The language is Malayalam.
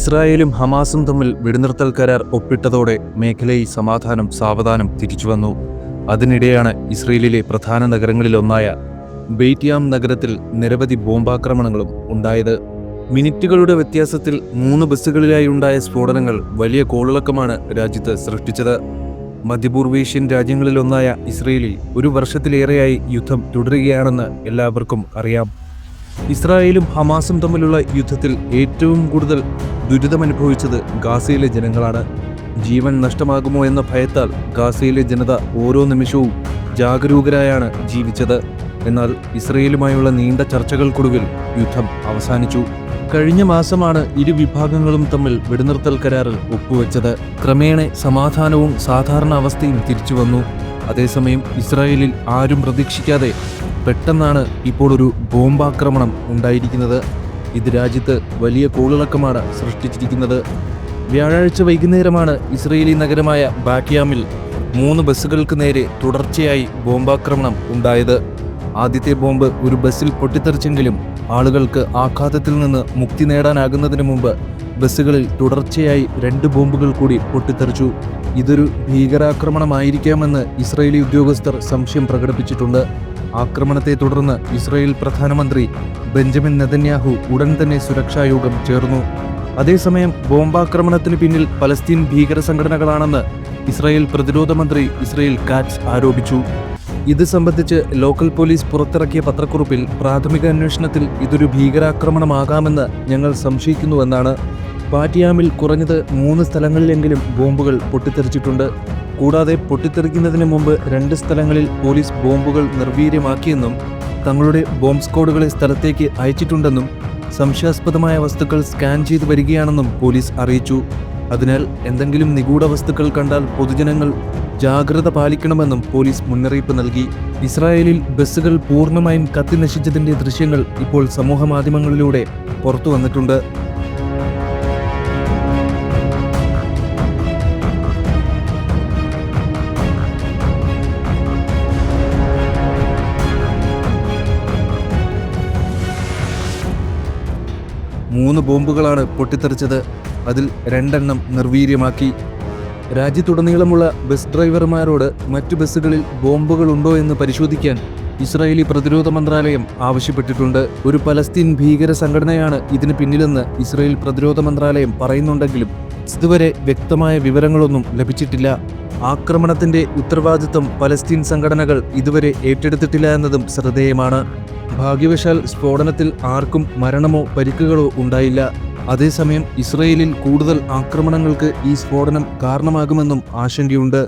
ഇസ്രായേലും ഹമാസും തമ്മിൽ വെടിനിർത്തൽ കരാർ ഒപ്പിട്ടതോടെ മേഖലയിൽ സമാധാനം സാവധാനം തിരിച്ചുവന്നു. അതിനിടെയാണ് ഇസ്രയേലിലെ പ്രധാന നഗരങ്ങളിലൊന്നായ ബെയ്റ്റ്യാം നഗരത്തിൽ നിരവധി ബോംബാക്രമണങ്ങളും ഉണ്ടായത്. മിനിറ്റുകളുടെ വ്യത്യാസത്തിൽ 3 ബസ്സുകളിലായി ഉണ്ടായ സ്ഫോടനങ്ങൾ വലിയ കോളിളക്കമാണ് രാജ്യത്ത് സൃഷ്ടിച്ചത്. മധ്യപൂർവേഷ്യൻ രാജ്യങ്ങളിലൊന്നായ ഇസ്രയേലിൽ 1 വർഷത്തിലേറെയായി യുദ്ധം തുടരുകയാണെന്ന് എല്ലാവർക്കും അറിയാം. ഇസ്രായേലും ഹമാസും തമ്മിലുള്ള യുദ്ധത്തിൽ ഏറ്റവും കൂടുതൽ ദുരിതമനുഭവിച്ചത് ഗാസയിലെ ജനങ്ങളാണ്. ജീവൻ നഷ്ടമാകുമോ എന്ന ഭയത്താൽ ഗാസയിലെ ജനത ഓരോ നിമിഷവും ജാഗരൂകരായാണ് ജീവിച്ചത്. എന്നാൽ ഇസ്രയേലുമായുള്ള നീണ്ട ചർച്ചകൾക്കൊടുവിൽ യുദ്ധം അവസാനിച്ചു. കഴിഞ്ഞ മാസമാണ് ഇരു വിഭാഗങ്ങളും തമ്മിൽ വെടിനിർത്തൽ കരാറിൽ ഒപ്പുവെച്ചത്. ക്രമേണ സമാധാനവും സാധാരണ അവസ്ഥയും തിരിച്ചുവന്നു. അതേസമയം ഇസ്രായേലിൽ ആരും പ്രതീക്ഷിക്കാതെ പെട്ടെന്നാണ് ഇപ്പോൾ ഒരു ബോംബാക്രമണം ഉണ്ടായിരിക്കുന്നത്. ഇത് രാജ്യത്ത് വലിയ കോളിളക്കമാണ് സൃഷ്ടിച്ചിരിക്കുന്നത്. വ്യാഴാഴ്ച വൈകുന്നേരമാണ് ഇസ്രയേലി നഗരമായ ബാക്യാമിൽ 3 ബസ്സുകൾക്ക് നേരെ തുടർച്ചയായി ബോംബാക്രമണം ഉണ്ടായത്. ആദ്യത്തെ ബോംബ് ഒരു ബസ്സിൽ പൊട്ടിത്തെറിച്ചെങ്കിലും ആളുകൾക്ക് ആഘാതത്തിൽ നിന്ന് മുക്തി നേടാനാകുന്നതിന് മുമ്പ് ബസ്സുകളിൽ തുടർച്ചയായി 2 ബോംബുകൾ കൂടി പൊട്ടിത്തെറിച്ചു. ഇതൊരു ഭീകരാക്രമണമായിരിക്കാമെന്ന് ഇസ്രായേലി ഉദ്യോഗസ്ഥർ സംശയം പ്രകടിപ്പിച്ചിട്ടുണ്ട്. ആക്രമണത്തെ തുടർന്ന് ഇസ്രായേൽ പ്രധാനമന്ത്രി ബെഞ്ചമിൻ നെതന്യാഹു ഉടൻ തന്നെ സുരക്ഷായോഗം ചേർന്നു. അതേസമയം ബോംബാക്രമണത്തിന് പിന്നിൽ പലസ്തീൻ ഭീകര സംഘടനകളാണെന്ന് ഇസ്രായേൽ പ്രതിരോധ മന്ത്രി ഇസ്രായേൽ കാറ്റ്സ് ആരോപിച്ചു. ഇത് സംബന്ധിച്ച് ലോക്കൽ പോലീസ് പുറത്തിറക്കിയ പത്രക്കുറിപ്പിൽ പ്രാഥമിക അന്വേഷണത്തിൽ ഇതൊരു ഭീകരാക്രമണമാകാമെന്ന് ഞങ്ങൾ സംശയിക്കുന്നുവെന്നാണ്. ബാറ്റിയാമിൽ കുറഞ്ഞത് 3 സ്ഥലങ്ങളിലെങ്കിലും ബോംബുകൾ പൊട്ടിത്തെറിച്ചിട്ടുണ്ട്. കൂടാതെ പൊട്ടിത്തെറിക്കുന്നതിന് മുമ്പ് 2 സ്ഥലങ്ങളിൽ പോലീസ് ബോംബുകൾ നിർവീര്യമാക്കിയെന്നും തങ്ങളുടെ ബോംബ് സ്ക്വാഡുകളെ സ്ഥലത്തേക്ക് അയച്ചിട്ടുണ്ടെന്നും സംശയാസ്പദമായ വസ്തുക്കൾ സ്കാൻ ചെയ്തു വരികയാണെന്നും പോലീസ് അറിയിച്ചു. അതിനാൽ എന്തെങ്കിലും നിഗൂഢ വസ്തുക്കൾ കണ്ടാൽ പൊതുജനങ്ങൾ ജാഗ്രത പാലിക്കണമെന്നും പോലീസ് മുന്നറിയിപ്പ് നൽകി. ഇസ്രായേലിൽ ബസ്സുകൾ പൂർണ്ണമായും കത്തിനശിച്ചതിന്റെ ദൃശ്യങ്ങൾ ഇപ്പോൾ സമൂഹമാധ്യമങ്ങളിലൂടെ പുറത്തു വന്നിട്ടുണ്ട്. മൂന്ന് ബോംബുകളാണ് പൊട്ടിത്തെറിച്ചത്. അതിൽ 2 എണ്ണം നിർവീര്യമാക്കി. രാജ്യത്തുടനീളമുള്ള ബസ് ഡ്രൈവർമാരോട് മറ്റു ബസ്സുകളിൽ ബോംബുകൾ ഉണ്ടോ എന്ന് പരിശോധിക്കാൻ ഇസ്രായേലി പ്രതിരോധ മന്ത്രാലയം ആവശ്യപ്പെട്ടിട്ടുണ്ട്. ഒരു പലസ്തീൻ ഭീകര സംഘടനയാണ് ഇതിന് പിന്നിലെന്ന് ഇസ്രായേൽ പ്രതിരോധ മന്ത്രാലയം പറയുന്നുണ്ടെങ്കിലും ഇതുവരെ വ്യക്തമായ വിവരങ്ങളൊന്നും ലഭിച്ചിട്ടില്ല. ആക്രമണത്തിന്റെ ഉത്തരവാദിത്തം പലസ്തീൻ സംഘടനകൾ ഇതുവരെ ഏറ്റെടുത്തിട്ടില്ല എന്നതും ശ്രദ്ധേയമാണ്. ഭാഗ്യവശാൽ സ്ഫോടനത്തിൽ ആർക്കും മരണമോ പരിക്കുകളോ ഉണ്ടായില്ല. അതേസമയം ഇസ്രായേലിൽ കൂടുതൽ ആക്രമണങ്ങൾക്ക് ഈ സ്ഫോടനം കാരണമാകുമെന്നും ആശങ്കയുണ്ട്.